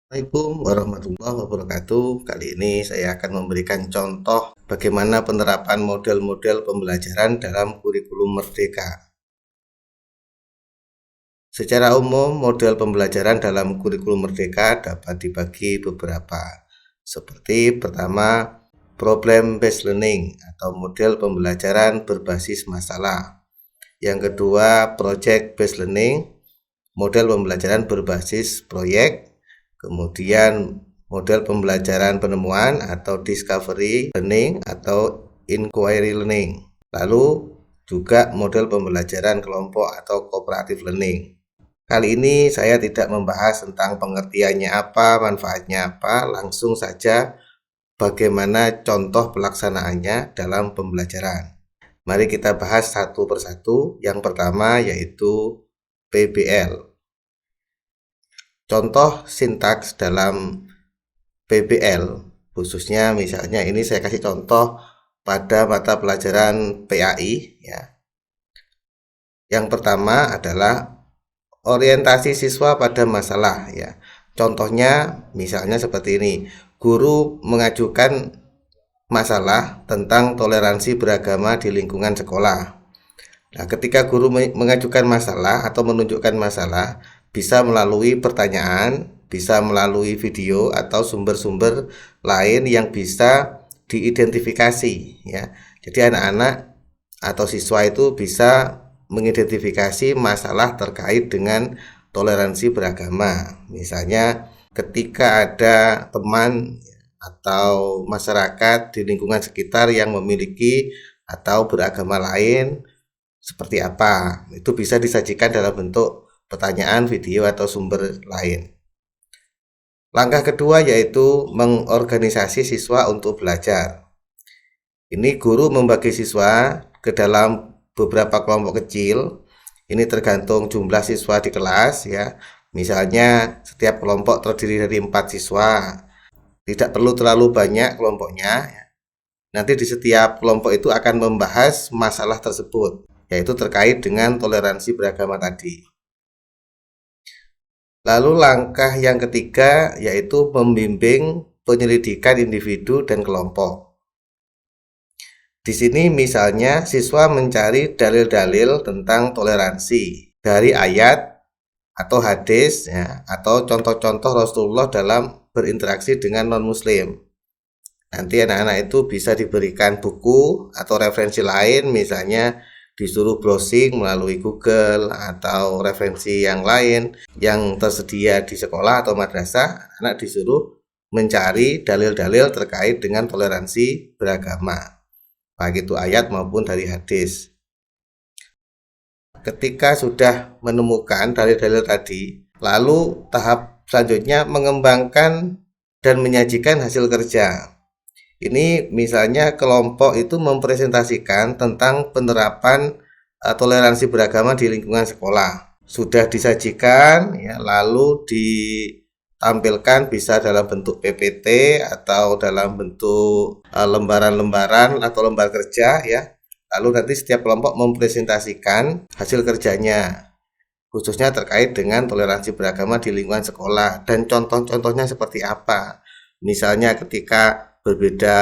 Assalamualaikum warahmatullahi wabarakatuh. Kali ini saya akan memberikan contoh bagaimana penerapan model-model pembelajaran dalam kurikulum Merdeka. Secara umum, model pembelajaran dalam kurikulum Merdeka dapat dibagi beberapa. Seperti pertama, problem based learning atau model pembelajaran berbasis masalah. Yang kedua, project based learning, model pembelajaran berbasis proyek. Kemudian model pembelajaran penemuan atau discovery learning atau inquiry learning. Lalu juga model pembelajaran kelompok atau cooperative learning. Kali ini saya tidak membahas tentang pengertiannya apa, manfaatnya apa, langsung saja bagaimana contoh pelaksanaannya dalam pembelajaran. Mari kita bahas satu persatu. Yang pertama yaitu PBL. Contoh sintaks dalam PBL, khususnya misalnya ini saya kasih contoh pada mata pelajaran PAI ya. Yang pertama adalah orientasi siswa pada masalah ya. Contohnya misalnya seperti ini. Guru mengajukan masalah tentang toleransi beragama di lingkungan sekolah. Nah, ketika guru mengajukan masalah atau menunjukkan masalah, bisa melalui pertanyaan, bisa melalui video atau sumber-sumber lain yang bisa diidentifikasi ya. Jadi anak-anak atau siswa itu bisa mengidentifikasi masalah terkait dengan toleransi beragama. Misalnya ketika ada teman atau masyarakat di lingkungan sekitar yang memiliki atau beragama lain seperti apa, itu bisa disajikan dalam bentuk pertanyaan, video, atau sumber lain. Langkah kedua yaitu mengorganisasi siswa untuk belajar. Ini guru membagi siswa ke dalam beberapa kelompok kecil. Ini tergantung jumlah siswa di kelas ya. Misalnya setiap kelompok terdiri dari 4 siswa. Tidak perlu terlalu banyak kelompoknya. Nanti di setiap kelompok itu akan membahas masalah tersebut, yaitu terkait dengan toleransi beragama tadi. Lalu langkah yang ketiga yaitu membimbing penyelidikan individu dan kelompok. Di sini misalnya siswa mencari dalil-dalil tentang toleransi dari ayat atau hadis ya, atau contoh-contoh Rasulullah dalam berinteraksi dengan non-muslim. Nanti anak-anak itu bisa diberikan buku atau referensi lain, misalnya disuruh browsing melalui Google atau referensi yang lain yang tersedia di sekolah atau madrasah. Anak disuruh mencari dalil-dalil terkait dengan toleransi beragama, baik itu ayat maupun dari hadis. Ketika sudah menemukan dalil-dalil tadi, lalu tahap selanjutnya mengembangkan dan menyajikan hasil kerja. Ini misalnya kelompok itu mempresentasikan tentang penerapan toleransi beragama di lingkungan sekolah. Sudah disajikan ya, lalu ditampilkan bisa dalam bentuk PPT atau dalam bentuk lembaran-lembaran atau lembar kerja ya. Lalu nanti setiap kelompok mempresentasikan hasil kerjanya, khususnya terkait dengan toleransi beragama di lingkungan sekolah dan contoh-contohnya seperti apa. Misalnya ketika berbeda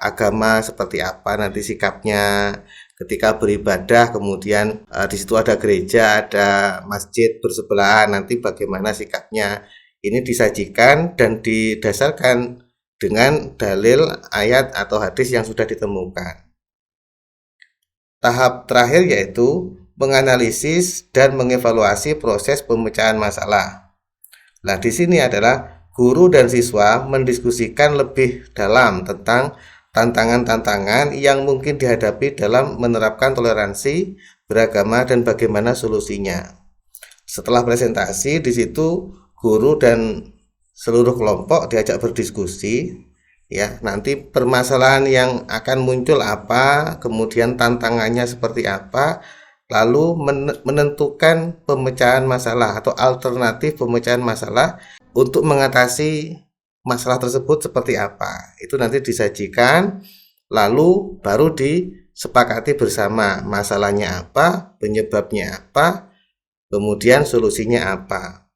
agama seperti apa nanti sikapnya, ketika beribadah kemudian di situ ada gereja, ada masjid bersebelahan, nanti bagaimana sikapnya. Ini disajikan dan didasarkan dengan dalil ayat atau hadis yang sudah ditemukan. Tahap terakhir yaitu menganalisis dan mengevaluasi proses pemecahan masalah. Nah, di sini adalah guru dan siswa mendiskusikan lebih dalam tentang tantangan-tantangan yang mungkin dihadapi dalam menerapkan toleransi beragama dan bagaimana solusinya. Setelah presentasi, di situ guru dan seluruh kelompok diajak berdiskusi ya, nanti permasalahan yang akan muncul apa, kemudian tantangannya seperti apa, lalu menentukan pemecahan masalah atau alternatif pemecahan masalah untuk mengatasi masalah tersebut seperti apa. Itu nanti disajikan, lalu baru disepakati bersama masalahnya apa, penyebabnya apa, kemudian solusinya apa.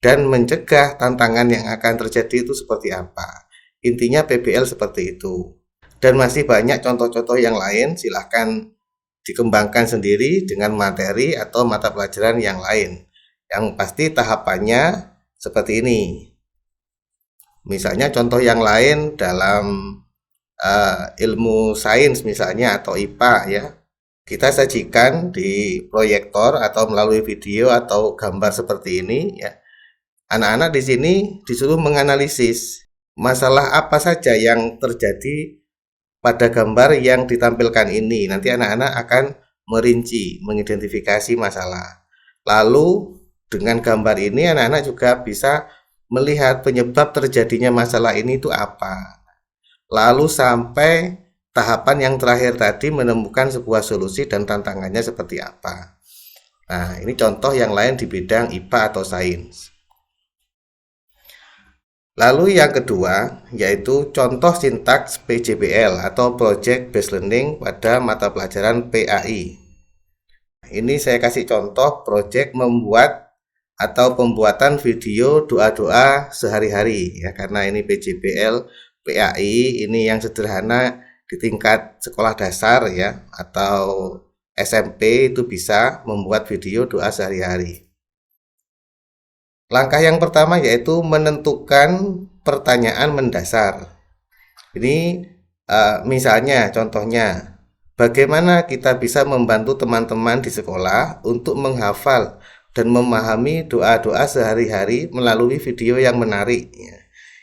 dan mencegah tantangan yang akan terjadi itu seperti apa. Intinya PBL seperti itu. Dan masih banyak contoh-contoh yang lain, silahkan dikembangkan sendiri dengan materi atau mata pelajaran yang lain. Yang pasti tahapannya seperti ini. Misalnya contoh yang lain dalam ilmu sains misalnya atau IPA ya. Kita sajikan di proyektor atau melalui video atau gambar seperti ini ya. Anak-anak di sini disuruh menganalisis masalah apa saja yang terjadi pada gambar yang ditampilkan ini. Nanti anak-anak akan merinci, mengidentifikasi masalah. Lalu dengan gambar ini anak-anak juga bisa melihat penyebab terjadinya masalah ini itu apa. Lalu sampai tahapan yang terakhir tadi menemukan sebuah solusi dan tantangannya seperti apa. Nah, ini contoh yang lain di bidang IPA atau sains. Lalu yang kedua yaitu contoh sintaks PJBL atau Project Based Learning pada mata pelajaran PAI. Ini saya kasih contoh project membuat atau pembuatan video doa-doa sehari-hari ya, karena ini PJBL PAI ini yang sederhana di tingkat sekolah dasar ya atau SMP itu bisa membuat video doa sehari-hari. Langkah yang pertama yaitu menentukan pertanyaan mendasar. Ini misalnya contohnya, bagaimana kita bisa membantu teman-teman di sekolah untuk menghafal dan memahami doa-doa sehari-hari melalui video yang menarik.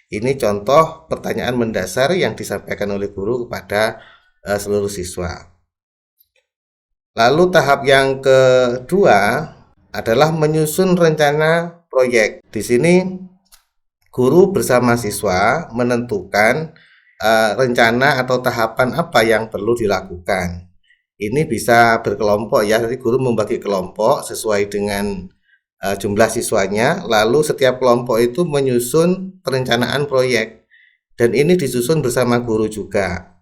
Ini contoh pertanyaan mendasar yang disampaikan oleh guru kepada seluruh siswa. Lalu tahap yang kedua adalah menyusun rencana proyek. Di sini guru bersama siswa menentukan rencana atau tahapan apa yang perlu dilakukan. Ini bisa berkelompok ya, jadi guru membagi kelompok sesuai dengan jumlah siswanya, lalu setiap kelompok itu menyusun perencanaan proyek dan ini disusun bersama guru juga.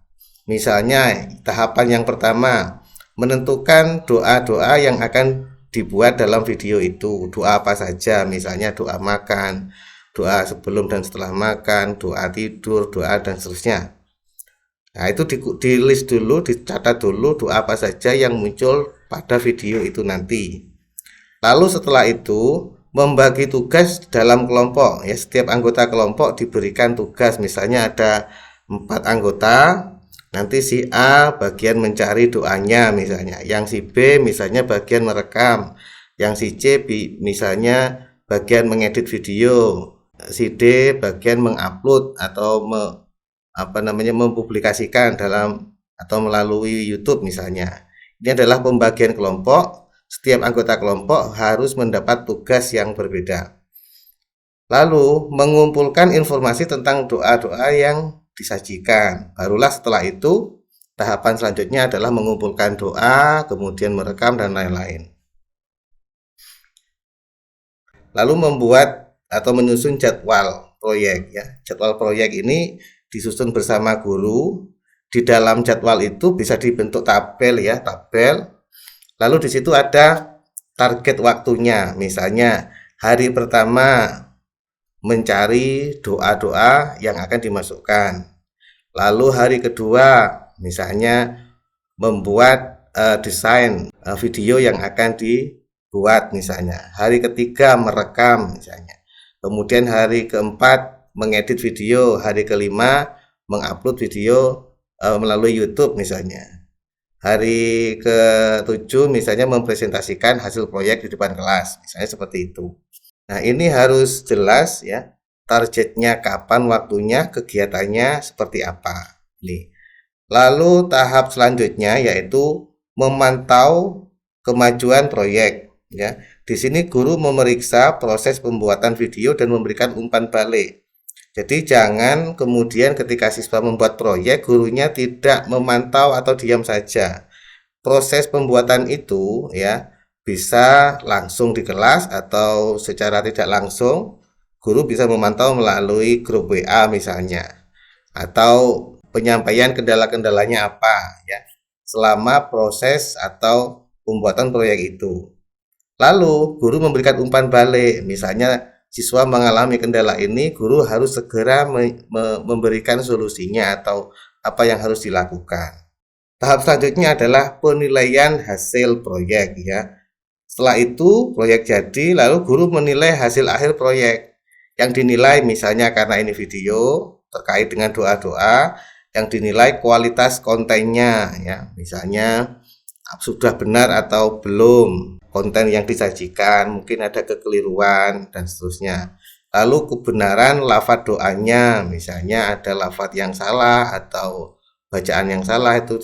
Misalnya tahapan yang pertama menentukan doa-doa yang akan dibuat dalam video itu. Doa apa saja, misalnya doa makan, doa sebelum dan setelah makan, doa tidur, doa dan seterusnya. Nah, itu di list dulu, dicatat dulu doa apa saja yang muncul pada video itu nanti. Lalu setelah itu membagi tugas dalam kelompok ya, setiap anggota kelompok diberikan tugas, misalnya ada 4 anggota. Nanti si A bagian mencari doanya misalnya, yang si B misalnya bagian merekam, yang si C misalnya bagian mengedit video, si D bagian mengupload atau mempublikasikan dalam atau melalui YouTube misalnya. Ini adalah pembagian kelompok. Setiap anggota kelompok harus mendapat tugas yang berbeda. Lalu mengumpulkan informasi tentang doa-doa yang disajikan. Barulah setelah itu tahapan selanjutnya adalah mengumpulkan doa, kemudian merekam dan lain-lain. Lalu membuat atau menyusun jadwal proyek ya. Jadwal proyek ini disusun bersama guru. Di dalam jadwal itu bisa dibentuk tabel ya, tabel. Lalu di situ ada target waktunya. Misalnya hari pertama mencari doa-doa yang akan dimasukkan. Lalu hari kedua misalnya membuat desain video yang akan dibuat misalnya. Hari ketiga merekam misalnya. Kemudian hari keempat mengedit video, hari kelima mengupload video melalui YouTube misalnya. Hari ke-7 misalnya mempresentasikan hasil proyek di depan kelas, misalnya seperti itu. Nah, ini harus jelas ya, targetnya kapan, waktunya, kegiatannya seperti apa. Nih. Lalu tahap selanjutnya yaitu memantau kemajuan proyek ya. Di sini guru memeriksa proses pembuatan video dan memberikan umpan balik. Jadi jangan kemudian ketika siswa membuat proyek gurunya tidak memantau atau diam saja. Proses pembuatan itu ya bisa langsung di kelas atau secara tidak langsung guru bisa memantau melalui grup WA misalnya, atau penyampaian kendala-kendalanya apa ya selama proses atau pembuatan proyek itu. Lalu guru memberikan umpan balik, misalnya siswa mengalami kendala ini, guru harus segera memberikan solusinya atau apa yang harus dilakukan. Tahap selanjutnya adalah penilaian hasil proyek ya. Setelah itu proyek jadi, lalu guru menilai hasil akhir proyek. Yang dinilai misalnya karena ini video terkait dengan doa-doa, yang dinilai kualitas kontennya ya, misalnya sudah benar atau belum konten yang disajikan, mungkin ada kekeliruan dan seterusnya. Lalu kebenaran lafadz doanya, misalnya ada lafadz yang salah atau bacaan yang salah, itu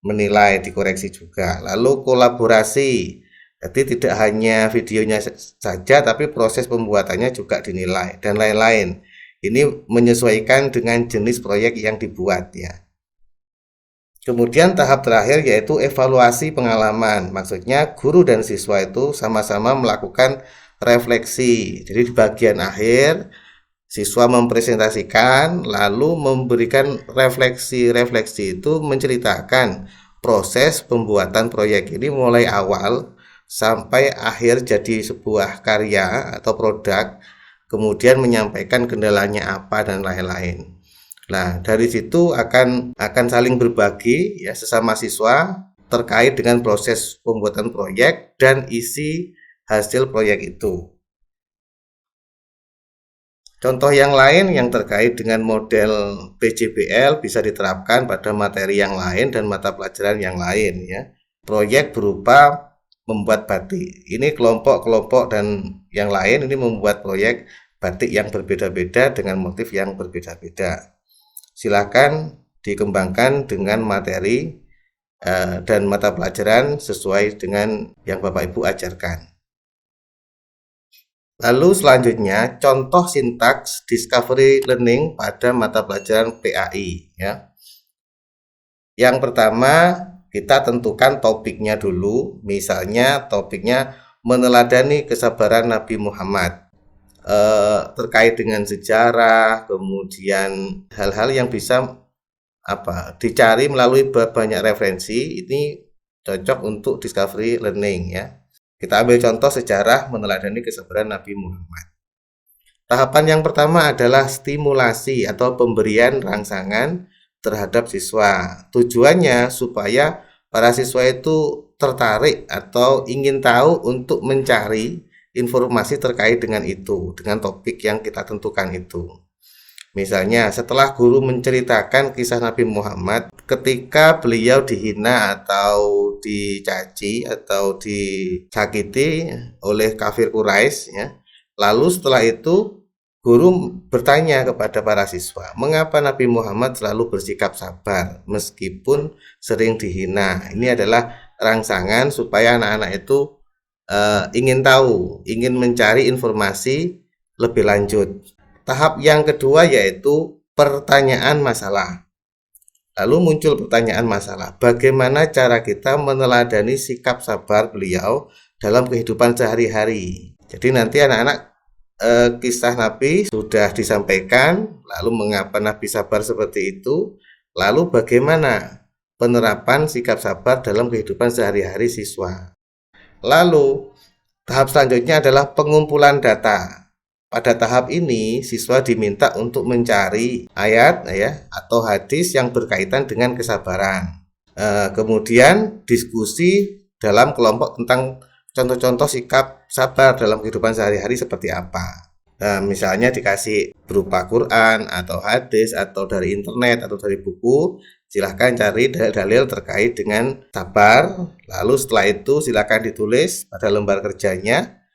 menilai, dikoreksi juga. Lalu kolaborasi, jadi tidak hanya videonya saja tapi proses pembuatannya juga dinilai dan lain-lain. Ini menyesuaikan dengan jenis proyek yang dibuat ya. Kemudian tahap terakhir yaitu evaluasi pengalaman. Maksudnya guru dan siswa itu sama-sama melakukan refleksi. Jadi di bagian akhir siswa mempresentasikan lalu memberikan refleksi itu menceritakan proses pembuatan proyek ini mulai awal sampai akhir jadi sebuah karya atau produk, kemudian menyampaikan kendalanya apa dan lain-lain. Nah, dari situ akan saling berbagi ya sesama siswa terkait dengan proses pembuatan proyek dan isi hasil proyek itu. Contoh yang lain yang terkait dengan model PJBL bisa diterapkan pada materi yang lain dan mata pelajaran yang lain ya. Proyek berupa membuat batik. Ini kelompok-kelompok dan yang lain ini membuat proyek batik yang berbeda-beda dengan motif yang berbeda-beda. Silakan dikembangkan dengan materi dan mata pelajaran sesuai dengan yang Bapak Ibu ajarkan. Lalu selanjutnya contoh sintaks discovery learning pada mata pelajaran PAI ya. Yang pertama kita tentukan topiknya dulu, misalnya topiknya meneladani kesabaran Nabi Muhammad terkait dengan sejarah, kemudian hal-hal yang bisa dicari melalui banyak referensi. Ini cocok untuk discovery learning ya. Kita ambil contoh sejarah meneladani kesabaran Nabi Muhammad. Tahapan yang pertama adalah stimulasi atau pemberian rangsangan terhadap siswa. Tujuannya supaya para siswa itu tertarik atau ingin tahu untuk mencari informasi terkait dengan itu, dengan topik yang kita tentukan itu. Misalnya setelah guru menceritakan kisah Nabi Muhammad ketika beliau dihina atau dicaci atau disakiti oleh kafir Quraisy ya. Lalu setelah itu guru bertanya kepada para siswa, mengapa Nabi Muhammad selalu bersikap sabar meskipun sering dihina? Ini adalah rangsangan supaya anak-anak itu ingin tahu, ingin mencari informasi lebih lanjut. Tahap yang kedua yaitu pertanyaan masalah. Lalu muncul pertanyaan masalah, bagaimana cara kita meneladani sikap sabar beliau dalam kehidupan sehari-hari. Jadi nanti anak-anak kisah Nabi sudah disampaikan, lalu mengapa Nabi sabar seperti itu, lalu bagaimana penerapan sikap sabar dalam kehidupan sehari-hari siswa. Lalu tahap selanjutnya adalah pengumpulan data. Pada tahap ini siswa diminta untuk mencari ayat ya atau hadis yang berkaitan dengan kesabaran. Kemudian diskusi dalam kelompok tentang contoh-contoh sikap sabar dalam kehidupan sehari-hari seperti apa. Misalnya dikasih berupa Quran atau hadis atau dari internet atau dari buku, silahkan cari dalil terkait dengan sabar. Lalu setelah itu silahkan ditulis pada lembar kerjanya.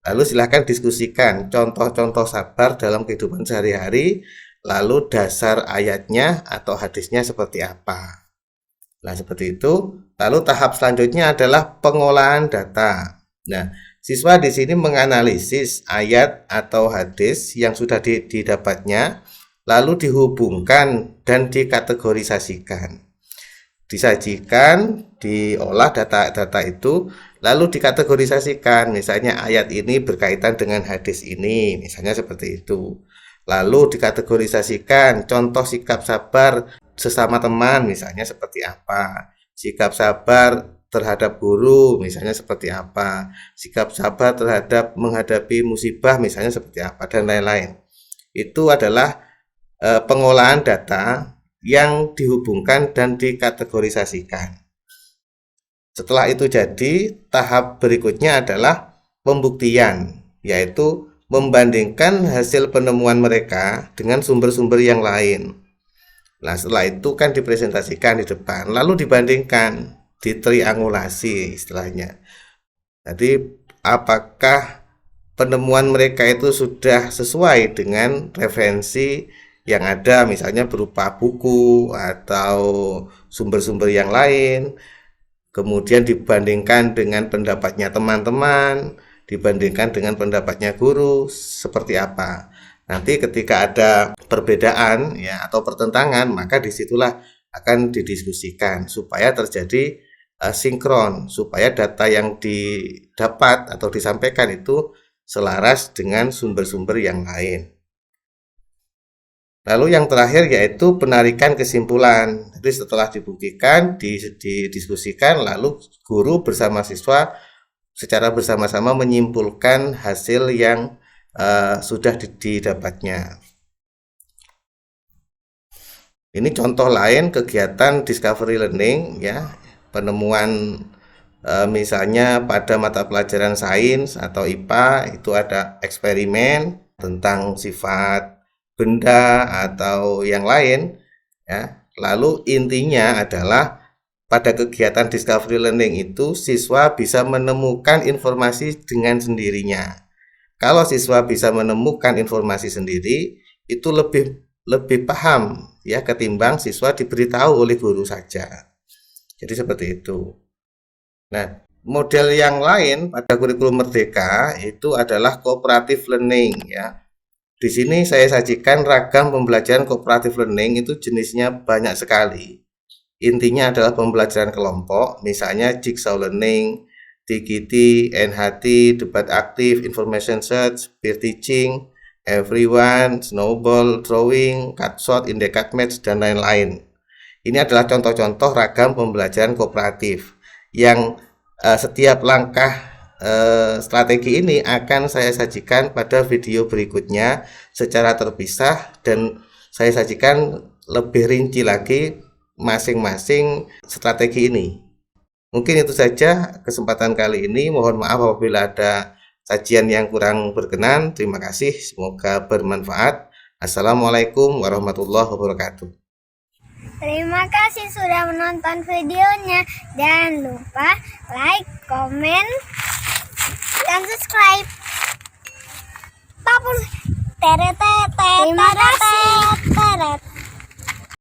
Lalu silahkan diskusikan contoh-contoh sabar dalam kehidupan sehari-hari, lalu dasar ayatnya atau hadisnya seperti apa. Nah, seperti itu. Lalu tahap selanjutnya adalah pengolahan data. Nah, siswa di sini menganalisis ayat atau hadis yang sudah didapatnya, lalu dihubungkan dan dikategorisasikan. Disajikan, diolah data-data itu, lalu dikategorisasikan. Misalnya ayat ini berkaitan dengan hadis ini, misalnya seperti itu. Lalu dikategorisasikan contoh sikap sabar sesama teman, misalnya seperti apa. Sikap sabar terhadap guru misalnya seperti apa, sikap sabar terhadap menghadapi musibah misalnya seperti apa, dan lain-lain. Itu adalah pengolahan data yang dihubungkan dan dikategorisasikan. Setelah itu jadi, tahap berikutnya adalah pembuktian, yaitu membandingkan hasil penemuan mereka dengan sumber-sumber yang lain. Nah, setelah itu kan dipresentasikan di depan, lalu dibandingkan, ditriangulasi istilahnya. Jadi, apakah penemuan mereka itu sudah sesuai dengan referensi yang ada, misalnya berupa buku atau sumber-sumber yang lain, kemudian dibandingkan dengan pendapatnya teman-teman, dibandingkan dengan pendapatnya guru, seperti apa. Nanti ketika ada perbedaan ya atau pertentangan, maka disitulah akan didiskusikan supaya terjadi sinkron, supaya data yang didapat atau disampaikan itu selaras dengan sumber-sumber yang lain. Lalu yang terakhir yaitu penarikan kesimpulan. Jadi setelah dibuktikan, didiskusikan, lalu guru bersama siswa secara bersama-sama menyimpulkan hasil yang sudah didapatnya. Ini contoh lain kegiatan discovery learning ya, penemuan misalnya pada mata pelajaran sains atau IPA itu ada eksperimen tentang sifat benda atau yang lain ya. Lalu intinya adalah pada kegiatan discovery learning itu siswa bisa menemukan informasi dengan sendirinya. Kalau siswa bisa menemukan informasi sendiri, itu lebih paham ya ketimbang siswa diberitahu oleh guru saja. Jadi seperti itu. Nah, model yang lain pada kurikulum Merdeka itu adalah cooperative learning ya. Di sini saya sajikan ragam pembelajaran cooperative learning, itu jenisnya banyak sekali. Intinya adalah pembelajaran kelompok, misalnya jigsaw learning, TGT, NHT, debat aktif, information search, peer teaching, everyone, snowball, drawing, cut shot, index match, dan lain-lain. Ini adalah contoh-contoh ragam pembelajaran kooperatif yang setiap langkah strategi ini akan saya sajikan pada video berikutnya secara terpisah, dan saya sajikan lebih rinci lagi masing-masing strategi ini. Mungkin itu saja kesempatan kali ini. Mohon maaf apabila ada sajian yang kurang berkenan. Terima kasih, semoga bermanfaat. Assalamualaikum warahmatullahi wabarakatuh. Terima kasih sudah menonton videonya. Jangan lupa like, komen, dan subscribe. Terima kasih.